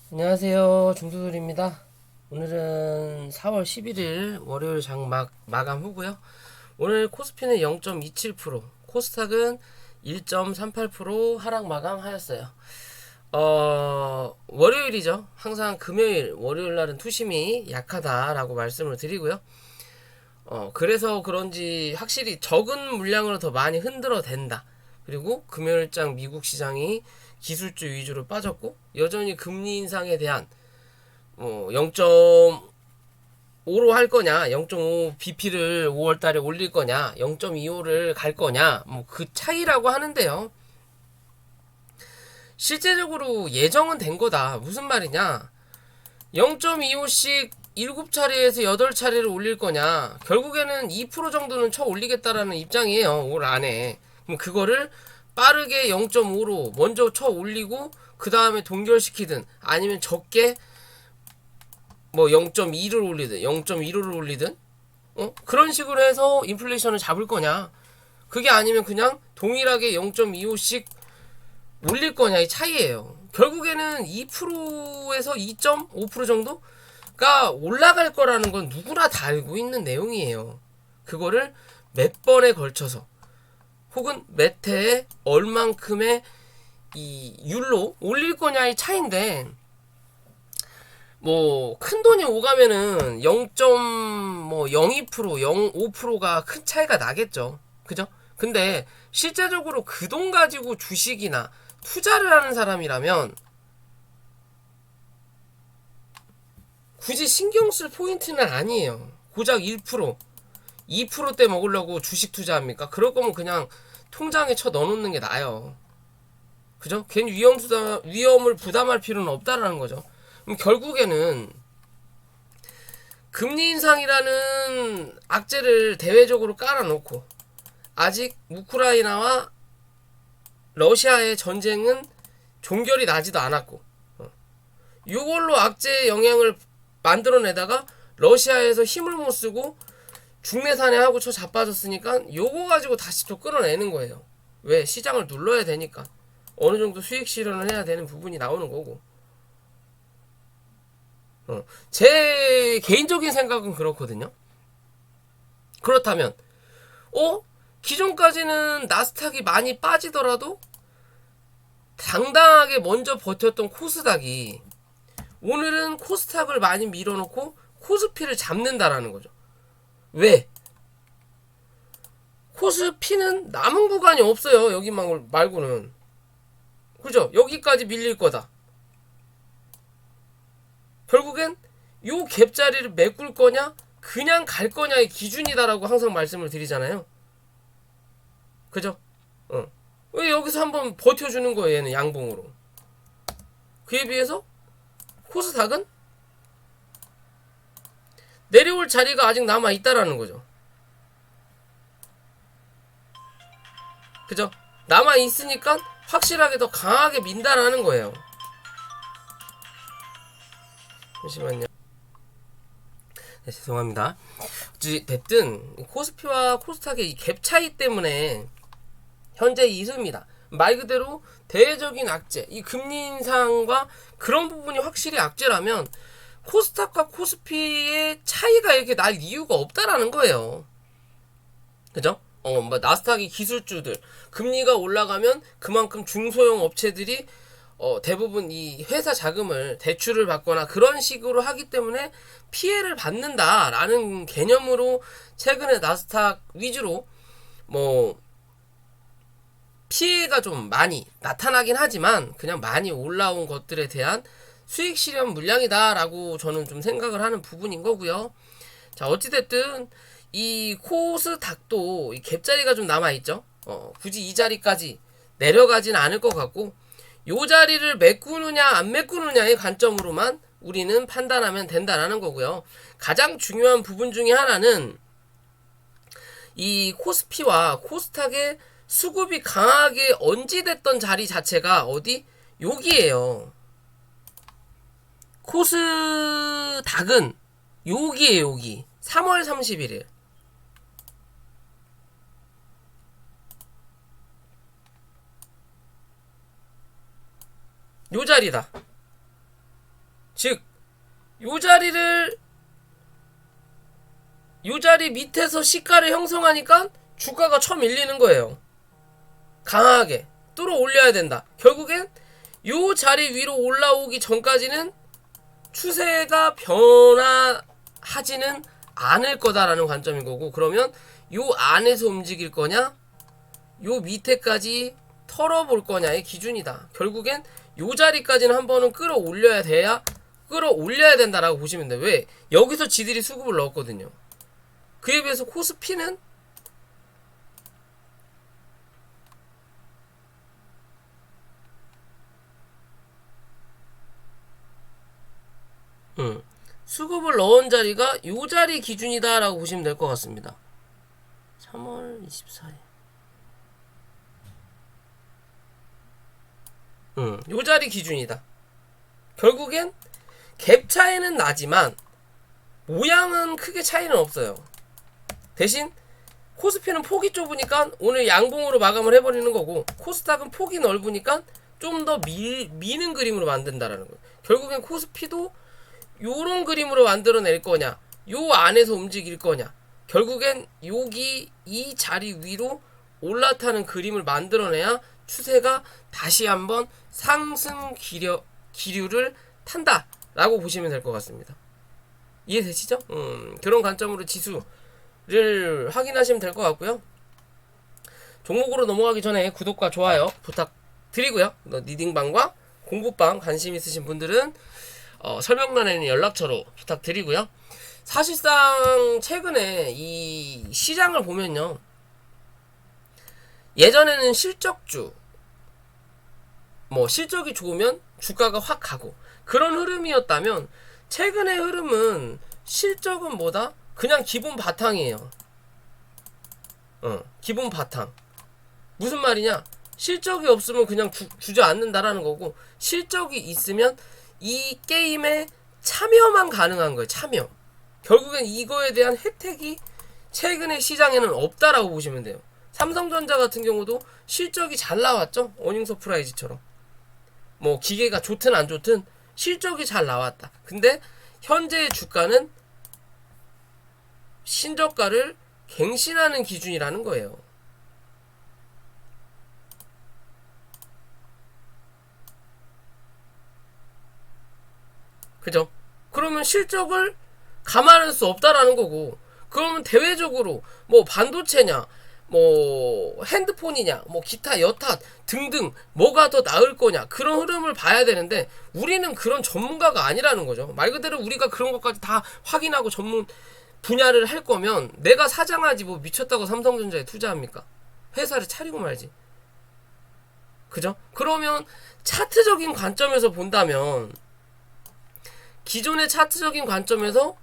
안녕하세요. 중수들입니다. 오늘은 4월 11일 월요일 장 마감 후고요. 오늘 코스피는 0.27%, 코스닥은 1.38% 하락 마감하였어요. 월요일이죠. 항상 금요일, 월요일 날은 투심이 약하다라고 말씀을 드리고요. 그래서 그런지 확실히 적은 물량으로 더 많이 흔들어 댄다. 그리고 금요일장 미국 시장이 기술주 위주로 빠졌고 여전히 금리 인상에 대한 0.5로 할 거냐, 0.5 BP를 5월 달에 올릴 거냐, 0.25를 갈 거냐, 뭐 그 차이라고 하는데요. 실제적으로 예정은 된 거다. 무슨 말이냐? 0.25씩 7차례에서 8차례를 올릴 거냐? 결국에는 2% 정도는 쳐 올리겠다라는 입장이에요. 올 안에. 그럼 그거를 빠르게 0.5로 먼저 쳐 올리고 그 다음에 동결시키든 아니면 적게 뭐 0.2를 올리든 0.15를 올리든 그런 식으로 해서 인플레이션을 잡을 거냐? 그게 아니면 그냥 동일하게 0.25씩 올릴 거냐 이 차이예요. 결국에는 2%에서 2.5% 정도가 올라갈 거라는 건 누구나 다 알고 있는 내용이에요. 그거를 몇 번에 걸쳐서 혹은 몇 해에 얼만큼의 이 율로 올릴 거냐의 차인데 뭐 큰 돈이 오가면은 0.02% 0.5%가 큰 차이가 나겠죠. 그죠? 근데 실제적으로 그 돈 가지고 주식이나 투자를 하는 사람이라면 굳이 신경 쓸 포인트는 아니에요. 고작 1%, 2%대 먹으려고 주식 투자합니까? 그럴 거면 그냥 통장에 쳐 넣어놓는 게 나아요. 그죠? 괜히 위험을 부담할 필요는 없다라는 거죠. 그럼 결국에는 금리 인상이라는 악재를 대외적으로 깔아놓고 아직 우크라이나와 러시아의 전쟁은 종결이 나지도 않았고 이걸로 악재의 영향을 만들어내다가 러시아에서 힘을 못 쓰고 중내산해하고 저 자빠졌으니까 요거 가지고 다시 또 끌어내는 거예요. 왜? 시장을 눌러야 되니까 어느 정도 수익 실현을 해야 되는 부분이 나오는 거고 제 개인적인 생각은 그렇거든요. 그렇다면 기존까지는 나스닥이 많이 빠지더라도 당당하게 먼저 버텼던 코스닥이 오늘은 코스닥을 많이 밀어놓고 코스피를 잡는다라는 거죠. 왜? 코스피는 남은 구간이 없어요. 여기 말고는. 그죠? 여기까지 밀릴 거다. 결국엔 요 갭자리를 메꿀 거냐 그냥 갈 거냐의 기준이다라고 항상 말씀을 드리잖아요. 그죠? 왜 여기서 한번 버텨주는 거예요. 얘는 양봉으로. 그에 비해서 코스닥은 내려올 자리가 아직 남아 있다라는 거죠. 그죠? 남아 있으니까 확실하게 더 강하게 민다라는 거예요. 잠시만요. 네, 죄송합니다. 어찌됐든 코스피와 코스닥의 이 갭 차이 때문에 현재 이수입니다. 말 그대로 대외적인 악재, 이 금리 인상과 그런 부분이 확실히 악재라면 코스닥과 코스피의 차이가 이렇게 날 이유가 없다라는 거예요. 그죠? 뭐 나스닥이 기술주들 금리가 올라가면 그만큼 중소형 업체들이 대부분 이 회사 자금을 대출을 받거나 그런 식으로 하기 때문에 피해를 받는다라는 개념으로 최근에 나스닥 위주로 뭐 피해가 좀 많이 나타나긴 하지만 그냥 많이 올라온 것들에 대한 수익 실현 물량이다라고 저는 좀 생각을 하는 부분인 거고요. 자, 어찌됐든 이 코스닥도 이 갭자리가 좀 남아있죠. 굳이 이 자리까지 내려가진 않을 것 같고 요 자리를 메꾸느냐 안 메꾸느냐의 관점으로만 우리는 판단하면 된다라는 거고요. 가장 중요한 부분 중에 하나는 이 코스피와 코스닥의 수급이 강하게 언지됐던 자리 자체가 어디? 여기에요. 코스닥은 여기에요, 여기. 3월 31일. 요 자리다. 요 자리를 요 자리 밑에서 시가를 형성하니까 주가가 쳐 밀리는 거예요. 강하게 뚫어 올려야 된다. 결국엔 요 자리 위로 올라오기 전까지는 추세가 변화하지는 않을 거다라는 관점인 거고, 그러면 요 안에서 움직일 거냐 요 밑에까지 털어볼 거냐의 기준이다. 결국엔 요 자리까지는 한 번은 끌어올려야 된다라고 보시면 돼. 왜? 여기서 지들이 수급을 넣었거든요. 그에 비해서 코스피는 수급을 넣은 자리가 요 자리 기준이다 라고 보시면 될 것 같습니다. 3월 24일 요 자리 기준이다. 결국엔 갭 차이는 나지만 모양은 크게 차이는 없어요. 대신 코스피는 폭이 좁으니까 오늘 양봉으로 마감을 해버리는 거고, 코스닥은 폭이 넓으니까 좀 더 미는 그림으로 만든다라는 거예요. 결국엔 코스피도 요런 그림으로 만들어낼 거냐, 요 안에서 움직일 거냐, 결국엔 여기 이 자리 위로 올라타는 그림을 만들어내야 추세가 다시 한번 상승 기류를 탄다 라고 보시면 될 것 같습니다. 이해되시죠? 그런 관점으로 지수를 확인하시면 될 것 같고요. 종목으로 넘어가기 전에 구독과 좋아요 부탁드리고요. 리딩방과 공부방 관심 있으신 분들은 설명란에 있는 연락처로 부탁드리고요. 사실상 최근에 이 시장을 보면요, 예전에는 실적주, 실적이 좋으면 주가가 확 가고 그런 흐름이었다면, 최근의 흐름은 실적은 뭐다? 그냥 기본 바탕이에요. 기본 바탕. 무슨 말이냐? 실적이 없으면 그냥 주저앉는다라는 거고, 실적이 있으면 이 게임에 참여만 가능한 거예요. 참여. 결국엔 이거에 대한 혜택이 최근의 시장에는 없다라고 보시면 돼요. 삼성전자 같은 경우도 실적이 잘 나왔죠. 어닝 서프라이즈처럼. 기계가 좋든 안 좋든 실적이 잘 나왔다. 근데 현재의 주가는 신저가를 갱신하는 기준이라는 거예요. 그죠? 그러면 실적을 감안할 수 없다라는 거고, 그러면 대외적으로 반도체냐, 핸드폰이냐, 기타 여타 등등 뭐가 더 나을 거냐, 그런 흐름을 봐야 되는데 우리는 그런 전문가가 아니라는 거죠. 말 그대로 우리가 그런 것까지 다 확인하고 전문 분야를 할 거면 내가 사장하지 미쳤다고 삼성전자에 투자합니까? 회사를 차리고 말지. 그죠? 그러면 차트적인 관점에서 본다면, 기존의 차트적인 관점에서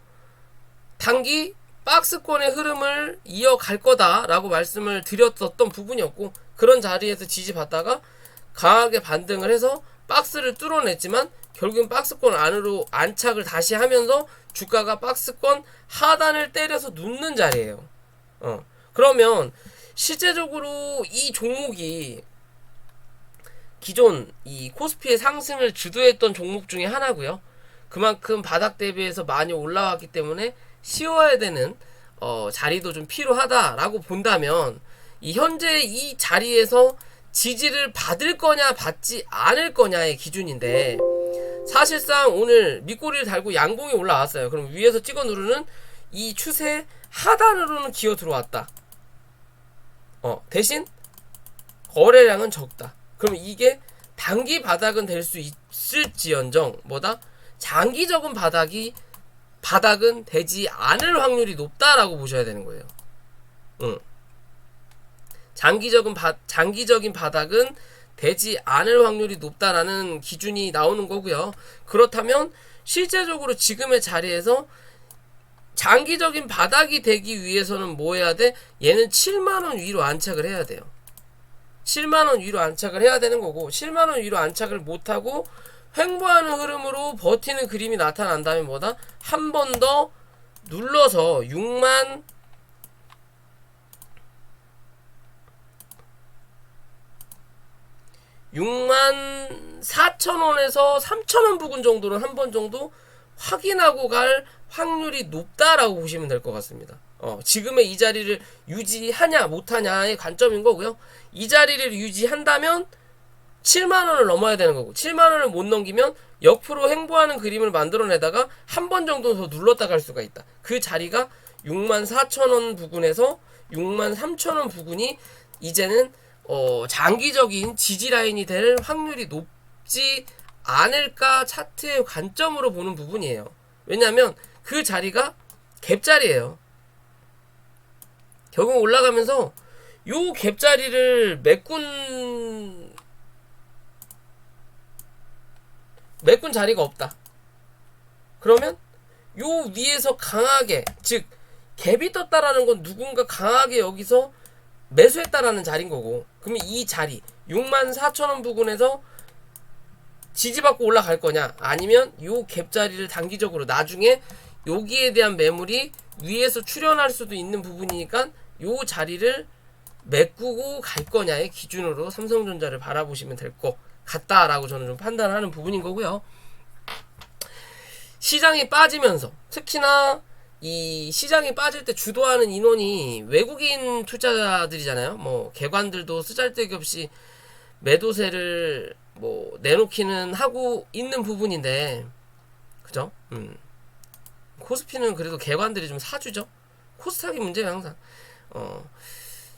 단기 박스권의 흐름을 이어갈 거다라고 말씀을 드렸었던 부분이었고, 그런 자리에서 지지받다가 강하게 반등을 해서 박스를 뚫어냈지만 결국엔 박스권 안으로 안착을 다시 하면서 주가가 박스권 하단을 때려서 눕는 자리예요. 그러면 실제적으로 이 종목이 기존 이 코스피의 상승을 주도했던 종목 중에 하나고요. 그만큼 바닥 대비해서 많이 올라왔기 때문에 쉬어야 되는 자리도 좀 필요하다라고 본다면, 이 현재 이 자리에서 지지를 받을 거냐 받지 않을 거냐의 기준인데, 사실상 오늘 밑꼬리를 달고 양봉이 올라왔어요. 그럼 위에서 찍어 누르는 이 추세 하단으로는 기어 들어왔다. 대신 거래량은 적다. 그럼 이게 단기 바닥은 될 수 있을지언정 장기적인 바닥은 되지 않을 확률이 높다라고 보셔야 되는 거예요. 장기적인 바닥은 되지 않을 확률이 높다라는 기준이 나오는 거고요. 그렇다면 실제적으로 지금의 자리에서 장기적인 바닥이 되기 위해서는 뭐 해야 돼? 얘는 7만원 위로 안착을 해야 돼요. 7만원 위로 안착을 해야 되는 거고, 7만원 위로 안착을 못하고 횡보하는 흐름으로 버티는 그림이 나타난다면 한 번 더 눌러서 6만 4천원에서 3천원 부근 정도를 한 번 정도 확인하고 갈 확률이 높다라고 보시면 될 것 같습니다. 지금의 이 자리를 유지하냐 못하냐의 관점인 거고요. 이 자리를 유지한다면 7만원을 넘어야 되는 거고, 7만원을 못 넘기면 역으로 횡보하는 그림을 만들어내다가 한 번 정도 더 눌렀다 갈 수가 있다. 그 자리가 64,000원 부근에서 63,000원 부근이 이제는 장기적인 지지 라인이 될 확률이 높지 않을까, 차트의 관점으로 보는 부분이에요. 왜냐하면 그 자리가 갭자리예요. 결국 올라가면서 요 갭자리를 메꾼 자리가 없다. 그러면 요 위에서 강하게, 즉 갭이 떴다라는 건 누군가 강하게 여기서 매수했다라는 자리인 거고, 그러면 이 자리 64,000원 부근에서 지지받고 올라갈 거냐, 아니면 요 갭자리를 단기적으로 나중에 여기에 대한 매물이 위에서 출현할 수도 있는 부분이니까 요 자리를 메꾸고 갈 거냐의 기준으로 삼성전자를 바라보시면 될 것 같다라고 저는 좀 판단하는 부분인 거고요. 시장이 빠지면서, 특히나 이 시장이 빠질 때 주도하는 인원이 외국인 투자자들이잖아요. 뭐 개관들도 쓰잘데기 없이 매도세를 뭐 내놓기는 하고 있는 부분인데, 그죠? 코스피는 그래도 개관들이 좀 사주죠. 코스닥이 문제예요, 항상.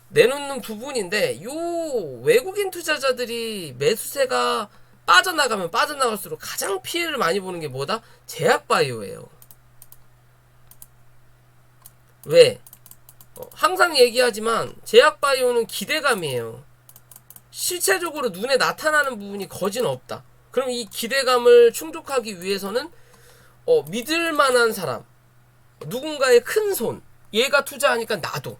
내놓는 부분인데, 요 외국인 투자자들이 매수세가 빠져나가면 빠져나갈수록 가장 피해를 많이 보는 게 뭐다? 제약바이오예요. 왜? 항상 얘기하지만 제약바이오는 기대감이에요. 실체적으로 눈에 나타나는 부분이 거진 없다. 그럼 이 기대감을 충족하기 위해서는 믿을 만한 사람, 누군가의 큰 손, 얘가 투자하니까 나도,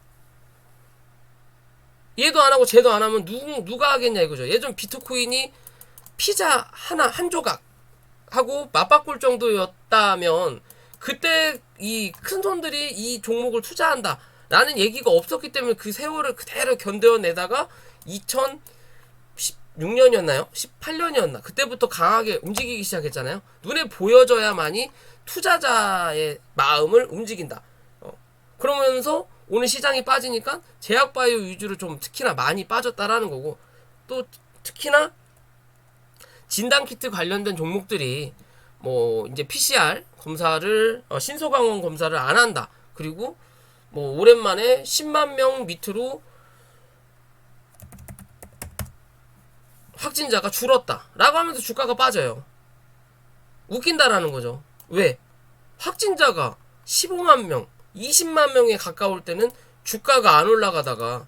얘도 안 하고 쟤도 안 하면 누가 하겠냐 이거죠. 예전 비트코인이 피자 한 조각 하고 맞바꿀 정도였다면 그때 이 큰 손들이 이 종목을 투자한다 라는 얘기가 없었기 때문에 그 세월을 그대로 견뎌내다가 2016년이었나요? 18년이었나? 그때부터 강하게 움직이기 시작했잖아요. 눈에 보여져야만이 투자자의 마음을 움직인다. 그러면서 오늘 시장이 빠지니까 제약바이오 위주로 좀 특히나 많이 빠졌다라는 거고, 또 특히나 진단키트 관련된 종목들이 뭐 이제 PCR 검사를 신소강원 검사를 안 한다. 그리고 뭐 오랜만에 10만 명 밑으로 확진자가 줄었다 라고 하면서 주가가 빠져요. 웃긴다라는 거죠. 왜? 확진자가 15만 명 20만 명에 가까울 때는 주가가 안 올라가다가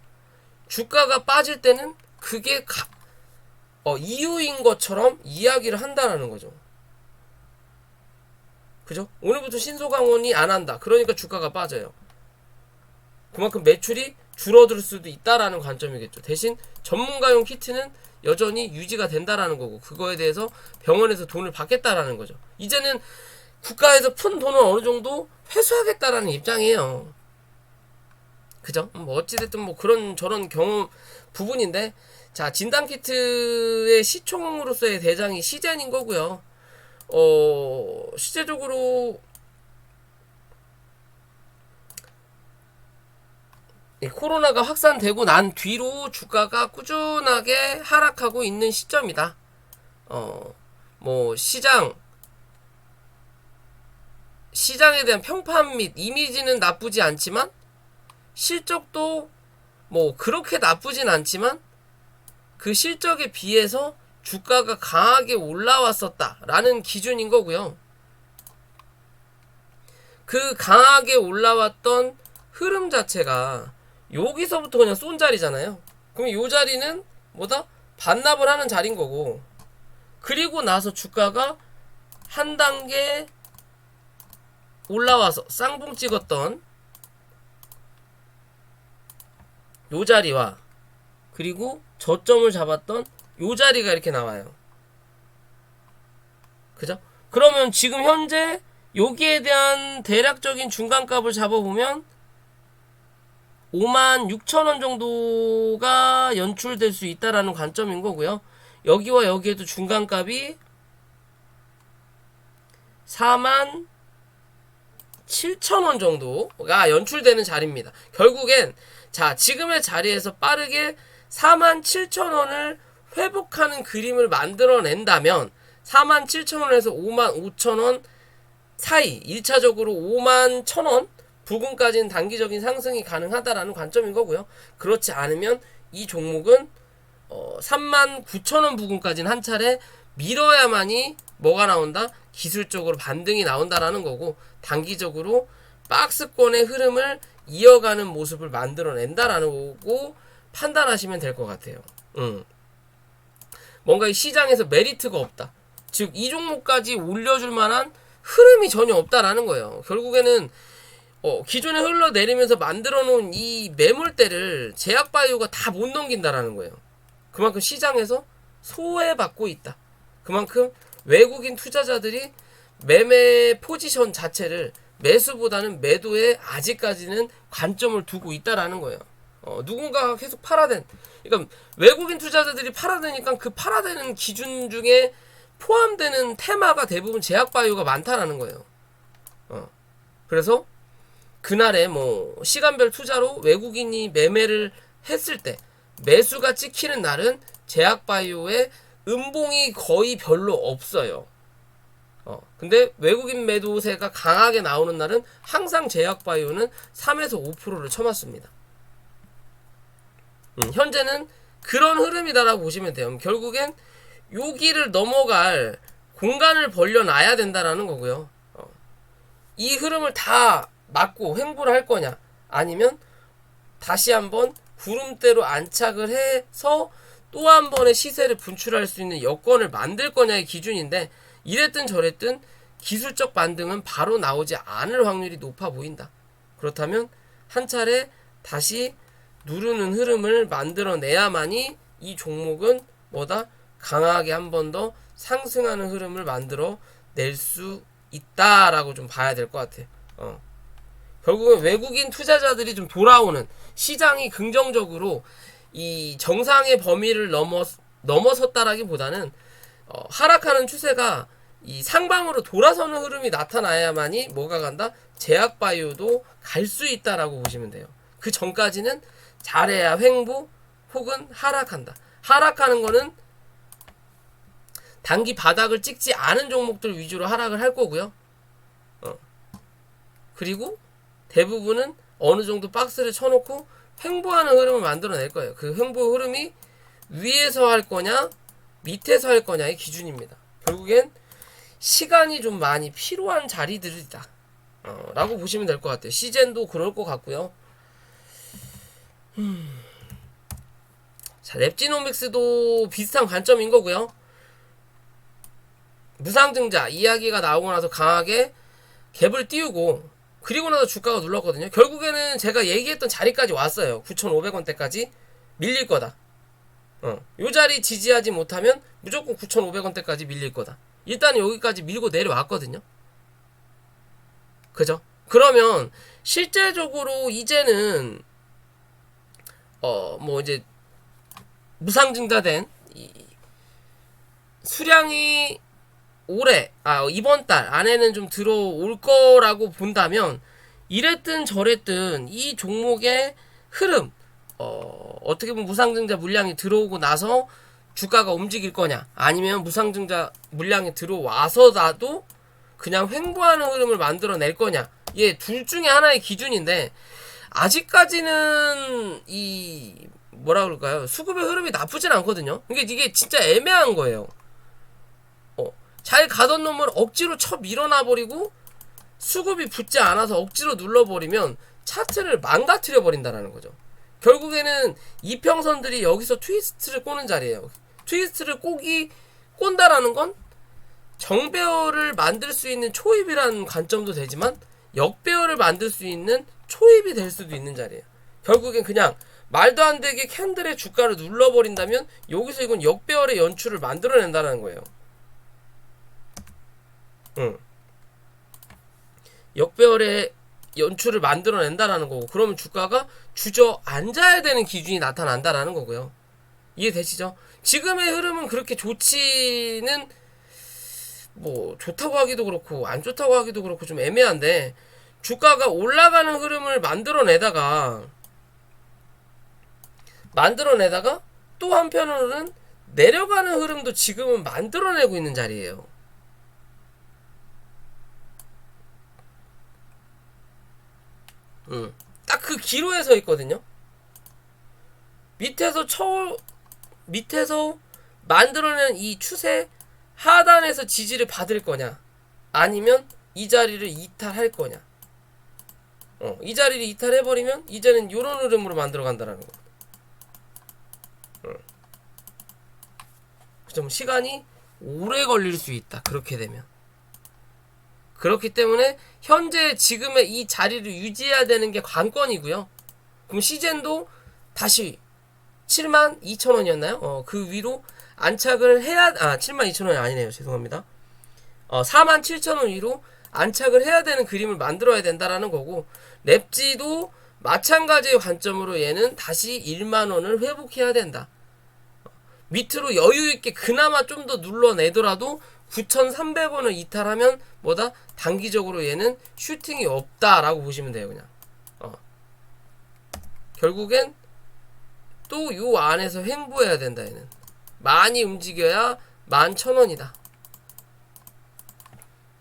주가가 빠질 때는 그게 이유인 것처럼 이야기를 한다라는 거죠. 그죠? 오늘부터 신소강원이 안 한다. 그러니까 주가가 빠져요. 그만큼 매출이 줄어들 수도 있다라는 관점이겠죠. 대신 전문가용 키트는 여전히 유지가 된다라는 거고, 그거에 대해서 병원에서 돈을 받겠다라는 거죠. 이제는 국가에서 푼 돈을 어느 정도 회수하겠다라는 입장이에요. 그죠? 뭐 어찌됐든 뭐 그런 저런 경험 부분인데, 자, 진단키트의 시총으로서의 대장이 시젠인 거고요. 실제적으로 코로나가 확산되고 난 뒤로 주가가 꾸준하게 하락하고 있는 시점이다. 뭐 시장에 대한 평판 및 이미지는 나쁘지 않지만 실적도 뭐 그렇게 나쁘진 않지만 그 실적에 비해서 주가가 강하게 올라왔었다라는 기준인 거고요. 그 강하게 올라왔던 흐름 자체가 여기서부터 그냥 쏜 자리잖아요. 그럼 이 자리는 뭐다? 반납을 하는 자리인 거고, 그리고 나서 주가가 한 단계 올라와서 쌍봉 찍었던 요 자리와 그리고 저점을 잡았던 요 자리가 이렇게 나와요. 그죠? 그러면 지금 현재 여기에 대한 대략적인 중간값을 잡아보면 56,000원 정도가 연출될 수 있다라는 관점인 거고요. 여기와 여기에도 중간값이 47,000원 정도가 연출되는 자리입니다. 결국엔 자 지금의 자리에서 빠르게 47,000원을 회복하는 그림을 만들어낸다면 47,000원에서 55,000원 사이 1차적으로 51,000원 부근까지는 단기적인 상승이 가능하다라는 관점인 거고요. 그렇지 않으면 이 종목은 39,000원 부근까지는 한 차례 밀어야만이 뭐가 나온다? 기술적으로 반등이 나온다라는 거고, 단기적으로 박스권의 흐름을 이어가는 모습을 만들어낸다라는 거고 판단하시면 될 것 같아요. 뭔가 이 시장에서 메리트가 없다. 즉 이 종목까지 올려줄 만한 흐름이 전혀 없다라는 거예요. 결국에는 기존에 흘러내리면서 만들어 놓은 이 매물대를 제약바이오가 다 못 넘긴다라는 거예요. 그만큼 시장에서 소외받고 있다. 그만큼 외국인 투자자들이 매매 포지션 자체를 매수보다는 매도에 아직까지는 관점을 두고 있다라는 거예요. 누군가가 계속 팔아댄, 그러니까 외국인 투자자들이 팔아대니까 그 팔아대는 기준 중에 포함되는 테마가 대부분 제약바이오가 많다라는 거예요. 그래서 그날에 뭐 시간별 투자로 외국인이 매매를 했을 때 매수가 찍히는 날은 제약바이오의 음봉이 거의 별로 없어요. 근데 외국인 매도세가 강하게 나오는 날은 항상 제약바이오는 3에서 5%를 쳐맞습니다. 현재는 그런 흐름이다라고 보시면 돼요. 결국엔 여기를 넘어갈 공간을 벌려놔야 된다라는 거고요. 이 흐름을 다 막고 횡보를 할 거냐, 아니면 다시 한번 구름대로 안착을 해서 또 한 번의 시세를 분출할 수 있는 여건을 만들 거냐의 기준인데, 이랬든 저랬든 기술적 반등은 바로 나오지 않을 확률이 높아 보인다. 그렇다면 한 차례 다시 누르는 흐름을 만들어내야만이 이 종목은 뭐다? 강하게 한 번 더 상승하는 흐름을 만들어 낼 수 있다라고 좀 봐야 될 것 같아요. 결국은 외국인 투자자들이 좀 돌아오는, 시장이 긍정적으로 이 정상의 범위를 넘어섰다라기보다는 하락하는 추세가 이 상방으로 돌아서는 흐름이 나타나야만이 뭐가 간다? 제약바이오도 갈 수 있다라고 보시면 돼요. 그 전까지는 잘해야 횡보 혹은 하락한다. 하락하는 거는 단기 바닥을 찍지 않은 종목들 위주로 하락을 할 거고요. 그리고 대부분은 어느 정도 박스를 쳐놓고 횡보하는 흐름을 만들어낼 거예요. 그 횡보 흐름이 위에서 할 거냐 밑에서 할 거냐의 기준입니다. 결국엔 시간이 좀 많이 필요한 자리들이다 라고 보시면 될 것 같아요. 시젠도 그럴 것 같고요. 자, 랩지노믹스도 비슷한 관점인 거고요. 무상증자 이야기가 나오고 나서 강하게 갭을 띄우고, 그리고 나서 주가가 눌렀거든요. 결국에는 제가 얘기했던 자리까지 왔어요. 9,500원대까지 밀릴 거다. 요 자리 지지하지 못하면 무조건 9,500원대까지 밀릴 거다. 일단 여기까지 밀고 내려왔거든요. 그죠? 그러면 실제적으로 이제는 뭐 이제 무상증자된 수량이 올해 이번 달 안에는 좀 들어올 거라고 본다면, 이랬든 저랬든 이 종목의 흐름, 어떻게 보면 무상증자 물량이 들어오고 나서 주가가 움직일 거냐, 아니면 무상증자 물량이 들어와서라도 그냥 횡보하는 흐름을 만들어낼 거냐, 둘 중에 하나의 기준인데, 아직까지는 이 뭐라 그럴까요? 수급의 흐름이 나쁘진 않거든요. 이게 진짜 애매한 거예요. 잘 가던 놈을 억지로 쳐 밀어놔버리고 수급이 붙지 않아서 억지로 눌러버리면 차트를 망가뜨려 버린다는 거죠. 결국에는 이평선들이 여기서 트위스트를 꼬는 자리예요. 트위스트를 꼰다라는 건 정배열을 만들 수 있는 초입이라는 관점도 되지만 역배열을 만들 수 있는 초입이 될 수도 있는 자리예요. 결국엔 그냥 말도 안 되게 캔들의 주가를 눌러버린다면 여기서 이건 역배열의 연출을 만들어낸다는 거예요. 역배열의 연출을 만들어낸다라는 거고, 그러면 주가가 주저앉아야 되는 기준이 나타난다라는 거고요. 이해되시죠? 지금의 흐름은 그렇게 좋지는 뭐 좋다고 하기도 그렇고 안 좋다고 하기도 그렇고 좀 애매한데, 주가가 올라가는 흐름을 만들어내다가 또 한편으로는 내려가는 흐름도 지금은 만들어내고 있는 자리예요. 딱 그 기로에 서 있거든요. 밑에서 만들어낸 이 추세 하단에서 지지를 받을 거냐, 아니면 이 자리를 이탈할 거냐. 이 자리를 이탈해버리면 이제는 요런 흐름으로 만들어 간다라는 거. 좀 시간이 오래 걸릴 수 있다, 그렇게 되면. 그렇기 때문에 현재 지금의 이 자리를 유지해야 되는 게 관건이고요. 그럼 시젠도 다시 72,000원이었나요? 그 위로 안착을 해야, 72,000원이 아니네요. 죄송합니다. 47,000원 위로 안착을 해야 되는 그림을 만들어야 된다라는 거고, 랩지도 마찬가지의 관점으로 얘는 다시 1만원을 회복해야 된다. 밑으로 여유있게 그나마 좀 더 눌러내더라도 9,300원을 이탈하면 뭐다? 단기적으로 얘는 슈팅이 없다라고 보시면 돼요. 그냥 결국엔 또 요 안에서 횡보해야 된다. 얘는 많이 움직여야 11,000원이다.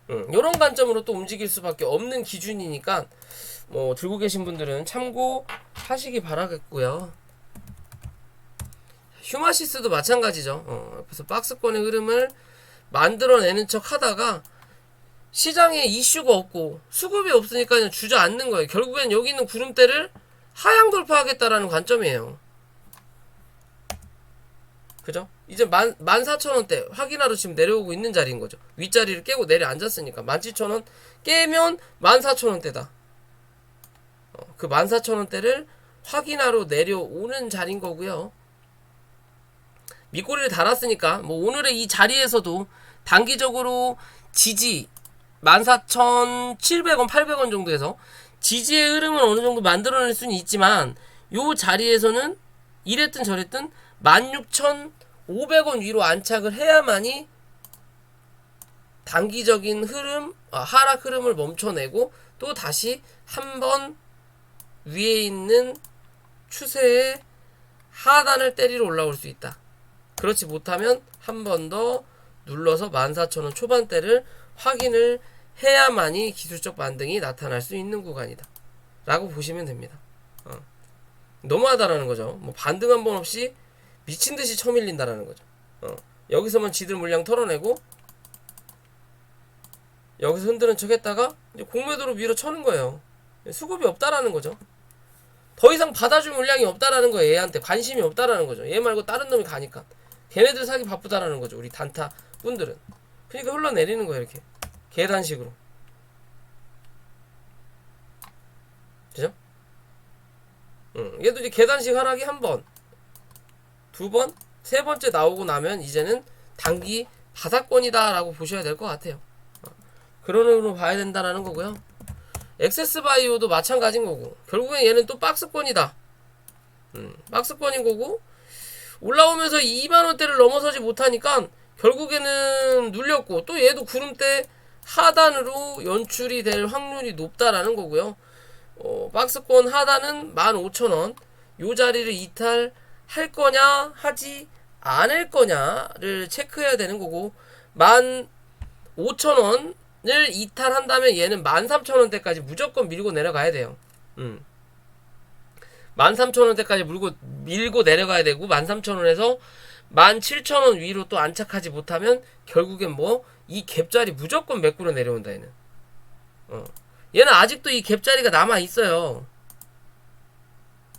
요런 관점으로 또 움직일 수밖에 없는 기준이니까 뭐 들고 계신 분들은 참고하시기 바라겠고요. 휴마시스도 마찬가지죠. 그래서 박스권의 흐름을 만들어내는 척 하다가 시장에 이슈가 없고 수급이 없으니까 그냥 주저앉는 거예요. 결국엔 여기 있는 구름대를 하향 돌파하겠다라는 관점이에요. 그죠? 이제 14,000원대 확인하러 지금 내려오고 있는 자리인 거죠. 윗자리를 깨고 내려앉았으니까 17,000원 깨면 14,000원대다. 그 14,000원대를 확인하러 내려오는 자리인 거고요. 밑꼬리를 달았으니까 뭐 오늘의 이 자리에서도 단기적으로 지지 14,700원 800원 정도에서 지지의 흐름은 어느 정도 만들어낼 수는 있지만, 요 자리에서는 이랬든 저랬든 16,500원 위로 안착을 해야만이 단기적인 흐름, 하락 흐름을 멈춰내고 또 다시 한번 위에 있는 추세의 하단을 때리러 올라올 수 있다. 그렇지 못하면 한 번 더 눌러서 14,000원 초반대를 확인을 해야만이 기술적 반등이 나타날 수 있는 구간이다 라고 보시면 됩니다. 너무하다라는 거죠. 뭐 반등 한 번 없이 미친듯이 쳐밀린다라는 거죠. 여기서만 지들 물량 털어내고 여기서 흔드는 척 했다가 이제 공매도로 밀어 쳐는 거예요. 수급이 없다라는 거죠. 더 이상 받아줄 물량이 없다라는 거예요. 얘한테 관심이 없다라는 거죠. 얘 말고 다른 놈이 가니까. 걔네들 사기 바쁘다라는 거죠. 우리 단타 분들은. 그러니까 흘러내리는 거예요. 이렇게 계단식으로. 그죠? 얘도 이제 계단식 하락이 한 번, 두 번, 세 번째 나오고 나면 이제는 단기 바닥권이다 라고 보셔야 될 것 같아요. 그런 의미로 봐야 된다라는 거고요. 엑세스바이오도 마찬가지인 거고, 결국엔 얘는 또 박스권이다. 박스권인 거고, 올라오면서 2만원대를 넘어서지 못하니까 결국에는 눌렸고, 또 얘도 구름대 하단으로 연출이 될 확률이 높다라는 거고요. 박스권 하단은 15,000원, 요 자리를 이탈할 거냐 하지 않을 거냐를 체크해야 되는 거고, 15,000원을 이탈한다면 얘는 13,000원대까지 무조건 밀고 내려가야 돼요. 13,000원대까지 밀고 내려가야 되고, 13,000원에서 17,000원 위로 또 안착하지 못하면 결국엔 뭐 이 갭자리 무조건 메꾸러 내려온다. 얘는 얘는 아직도 이 갭자리가 남아 있어요.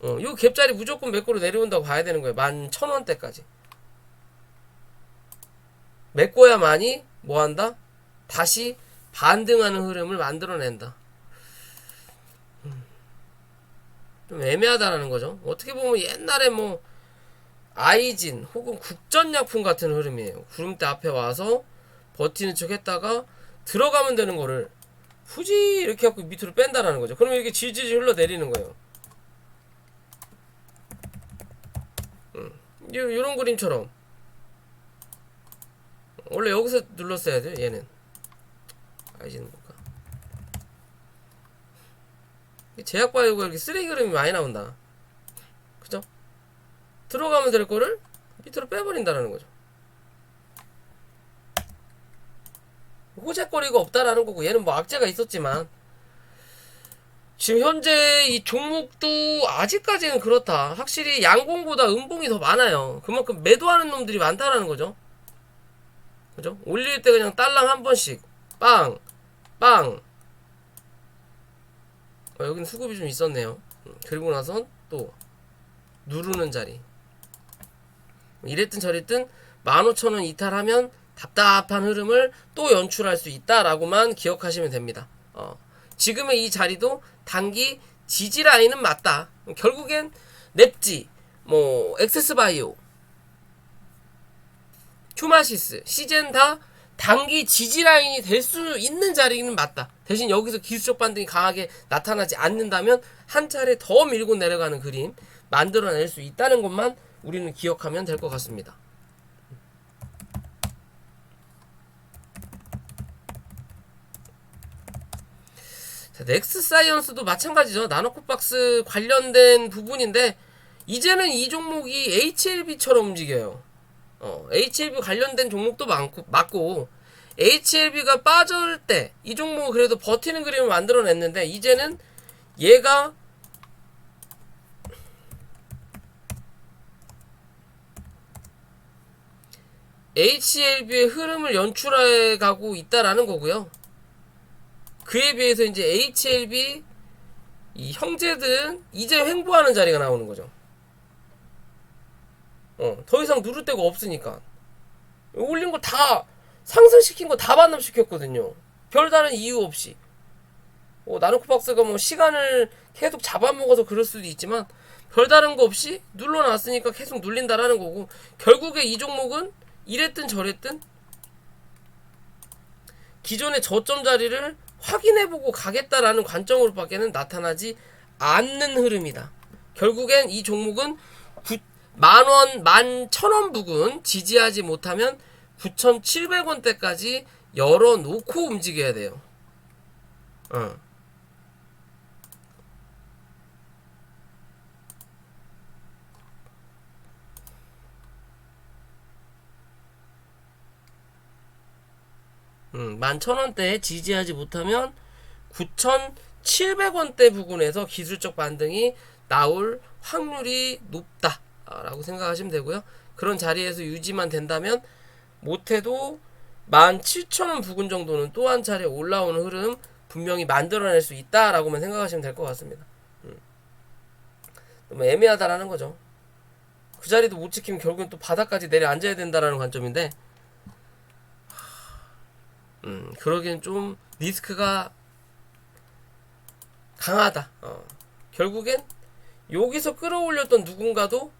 요 갭자리 무조건 메꾸러 내려온다고 봐야 되는 거예요. 11,000원대까지 메꿔야만이 뭐한다? 다시 반등하는 흐름을 만들어낸다. 좀 애매하다라는 거죠. 어떻게 보면 옛날에 뭐 아이진 혹은 국전약품 같은 흐름이에요. 구름대 앞에 와서 버티는 척 했다가 들어가면 되는 거를 굳이 이렇게 갖고 밑으로 뺀다라는 거죠. 그러면 이렇게 질질 흘러내리는 거예요. 요런 그림처럼 원래 여기서 눌렀어야 돼요. 얘는 알지는 건가? 제약 바이오가 이렇게 쓰레기 그림이 많이 나온다. 그죠? 들어가면 될 거를 밑으로 빼버린다라는 거죠. 호재거리가 없다라는 거고, 얘는 뭐 악재가 있었지만 지금 현재 이 종목도 아직까지는 그렇다. 확실히 양봉보다 음봉이 더 많아요. 그만큼 매도하는 놈들이 많다라는 거죠. 그죠? 올릴 때 그냥 딸랑 한 번씩 빵 빵. 여기는 수급이 좀 있었네요. 그리고 나선 또 누르는 자리. 이랬든 저랬든 15,000원 이탈하면 답답한 흐름을 또 연출할 수 있다라고만 기억하시면 됩니다. 지금의 이 자리도 단기 지지 라인은 맞다. 결국엔 넵지, 뭐 엑세스바이오, 큐마시스, 시젠 다 단기 지지 라인이 될 수 있는 자리는 맞다. 대신 여기서 기술적 반등이 강하게 나타나지 않는다면 한 차례 더 밀고 내려가는 그림 만들어낼 수 있다는 것만 우리는 기억하면 될 것 같습니다. 자, 넥스사이언스도 마찬가지죠. 나노코박스 관련된 부분인데 이제는 이 종목이 HLB처럼 움직여요. HLB 관련된 종목도 맞고 HLB가 빠질 때 이 종목은 그래도 버티는 그림을 만들어냈는데 이제는 얘가 HLB의 흐름을 연출해 가고 있다라는 거고요. 그에 비해서 이제 HLB 이 형제들은 이제 횡보하는 자리가 나오는 거죠. 더 이상 누를 데가 없으니까 올린 거 다 상승시킨 거 다 반납시켰거든요. 별다른 이유 없이. 나노코박스가 뭐 시간을 계속 잡아먹어서 그럴 수도 있지만 별다른 거 없이 눌러놨으니까 계속 눌린다라는 거고, 결국에 이 종목은 이랬든 저랬든 기존의 저점 자리를 확인해보고 가겠다라는 관점으로밖에는 나타나지 않는 흐름이다. 결국엔 이 종목은 10,000원, 11,000원 부근 지지하지 못하면 9,700원대까지 열어놓고 움직여야 돼요. 음, 11,000원대에 지지하지 못하면 9,700원대 부근에서 기술적 반등이 나올 확률이 높다 라고 생각하시면 되고요. 그런 자리에서 유지만 된다면 못해도 17,000원 부근 정도는 또 한 차례 올라오는 흐름 분명히 만들어낼 수 있다라고만 생각하시면 될 것 같습니다. 너무 애매하다라는 거죠. 그 자리도 못 지키면 결국엔 또 바닥까지 내려앉아야 된다라는 관점인데, 그러기엔 좀 리스크가 강하다. 결국엔 여기서 끌어올렸던 누군가도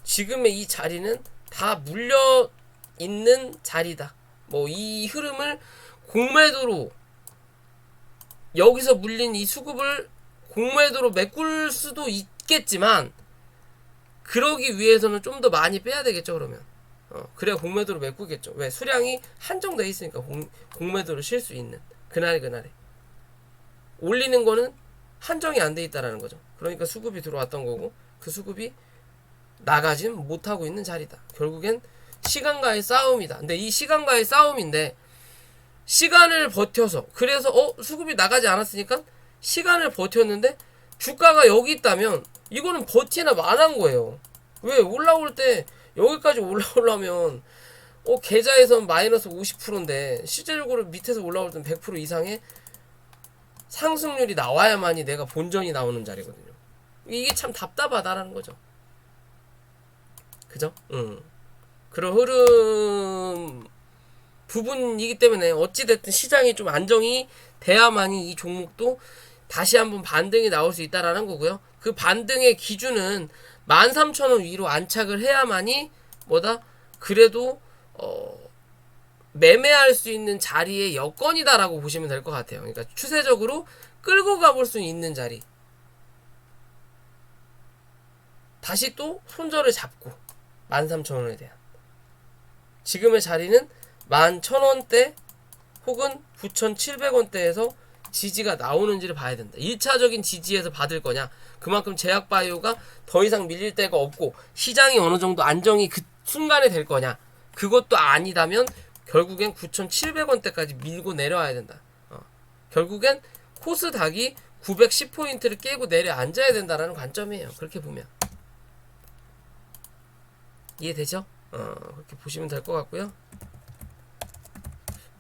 지금의 이 자리는 다 물려 있는 자리다. 뭐 이 흐름을 공매도로 여기서 물린 이 수급을 공매도로 메꿀 수도 있겠지만 그러기 위해서는 좀 더 많이 빼야 되겠죠. 그러면 그래야 공매도로 메꾸겠죠. 왜? 수량이 한정돼 있으니까 공매도로 쉴 수 있는 그날에 올리는 거는 한정이 안 돼 있다라는 거죠. 그러니까 수급이 들어왔던 거고 그 수급이 나가진 못하고 있는 자리다. 결국엔 시간과의 싸움이다. 근데 이 시간과의 싸움인데 시간을 버텨서, 그래서 수급이 나가지 않았으니까 시간을 버텼는데 주가가 여기 있다면 이거는 버티나 만한 거예요. 왜? 올라올 때 여기까지 올라오려면 계좌에선 마이너스 50%인데 실제적으로 밑에서 올라올 땐 100% 이상의 상승률이 나와야만이 내가 본전이 나오는 자리거든요. 이게 참 답답하다라는 거죠. 그죠? 그런 흐름 부분이기 때문에 어찌됐든 시장이 좀 안정이 돼야만이 이 종목도 다시 한번 반등이 나올 수 있다라는 거고요. 그 반등의 기준은 13,000원 위로 안착을 해야만이 그래도 매매할 수 있는 자리의 여건이다라고 보시면 될 것 같아요. 그러니까 추세적으로 끌고 가볼 수 있는 자리. 다시 또 손절을 잡고 13,000원에 대한 지금의 자리는 11,000원대 혹은 9,700원대에서 지지가 나오는지를 봐야 된다. 1차적인 지지에서 받을 거냐, 그만큼 제약바이오가 더 이상 밀릴 데가 없고 시장이 어느 정도 안정이 그 순간에 될 거냐, 그것도 아니다면 결국엔 9,700원대까지 밀고 내려와야 된다. 결국엔 코스닥이 910포인트를 깨고 내려앉아야 된다라는 관점이에요. 그렇게 보면 이해되죠? 그렇게 보시면 될 것 같고요.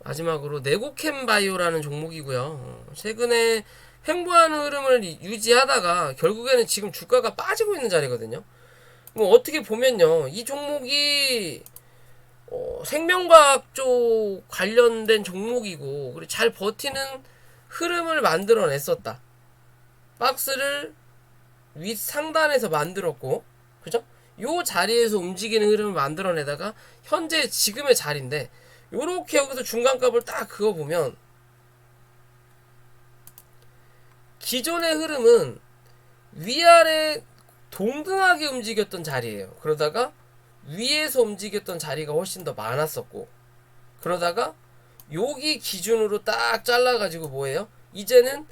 마지막으로 네고캠바이오라는 종목이고요. 최근에 횡보하는 흐름을 유지하다가 결국에는 지금 주가가 빠지고 있는 자리거든요. 뭐 어떻게 보면요, 이 종목이 생명과학 쪽 관련된 종목이고, 그리고 잘 버티는 흐름을 만들어냈었다. 박스를 윗 상단에서 만들었고, 그죠? 요 자리에서 움직이는 흐름을 만들어내다가 현재 지금의 자리인데, 요렇게 여기서 중간값을 딱 그어보면 기존의 흐름은 위아래 동등하게 움직였던 자리예요. 그러다가 위에서 움직였던 자리가 훨씬 더 많았었고, 그러다가 여기 기준으로 딱 잘라가지고 뭐예요? 이제는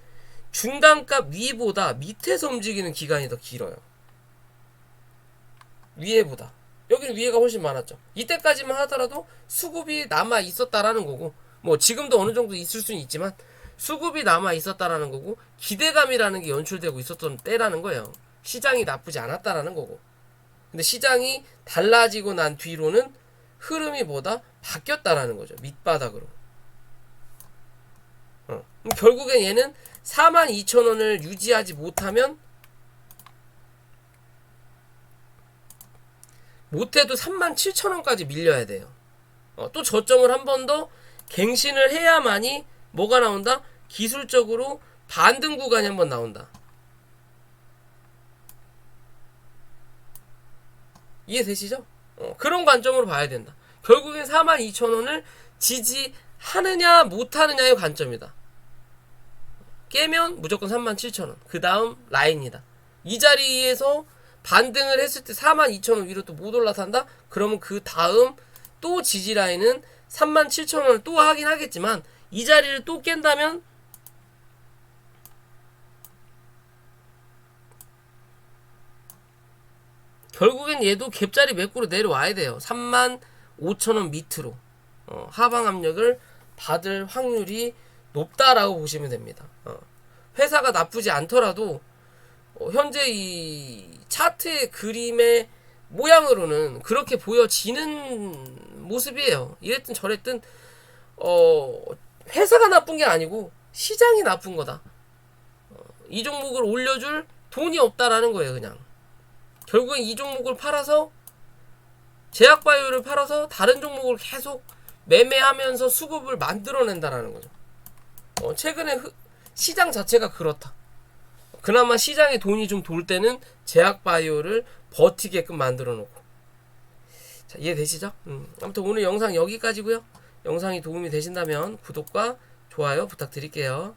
중간값 위보다 밑에서 움직이는 기간이 더 길어요. 위에보다. 여기는 위에가 훨씬 많았죠. 이때까지만 하더라도 수급이 남아 있었다라는 거고, 뭐 지금도 어느 정도 있을 수는 있지만 수급이 남아 있었다라는 거고, 기대감이라는 게 연출되고 있었던 때라는 거예요. 시장이 나쁘지 않았다라는 거고. 근데 시장이 달라지고 난 뒤로는 흐름이 뭐다? 바뀌었다라는 거죠. 밑바닥으로. 그럼 결국엔 얘는 42,000원을 유지하지 못하면, 못해도 37,000원까지 밀려야 돼요. 또 저점을 한 번 더 갱신을 해야만이 뭐가 나온다? 기술적으로 반등 구간이 한 번 나온다. 이해되시죠? 그런 관점으로 봐야 된다. 결국엔 42,000원을 지지하느냐 못하느냐의 관점이다. 깨면 무조건 37,000원. 그 다음 라인이다. 이 자리에서 반등을 했을 때 42,000원 위로 또 못 올라탄다? 그러면 그 다음 또 지지 라인은 37,000원을 또 하긴 하겠지만, 이 자리를 또 깬다면 결국엔 얘도 갭자리 매꾸로 내려와야 돼요. 35,000원 밑으로 하방 압력을 받을 확률이 높다라고 보시면 됩니다. 회사가 나쁘지 않더라도 현재 이 차트의 그림의 모양으로는 그렇게 보여지는 모습이에요. 이랬든 저랬든 회사가 나쁜 게 아니고 시장이 나쁜 거다. 이 종목을 올려줄 돈이 없다라는 거예요. 그냥 결국엔 이 종목을 팔아서, 제약바이오를 팔아서 다른 종목을 계속 매매하면서 수급을 만들어낸다라는 거죠. 최근에 시장 자체가 그렇다. 그나마 시장에 돈이 좀 돌 때는 제약바이오를 버티게끔 만들어 놓고. 자, 이해되시죠? 아무튼 오늘 영상 여기까지고요. 영상이 도움이 되신다면 구독과 좋아요 부탁드릴게요.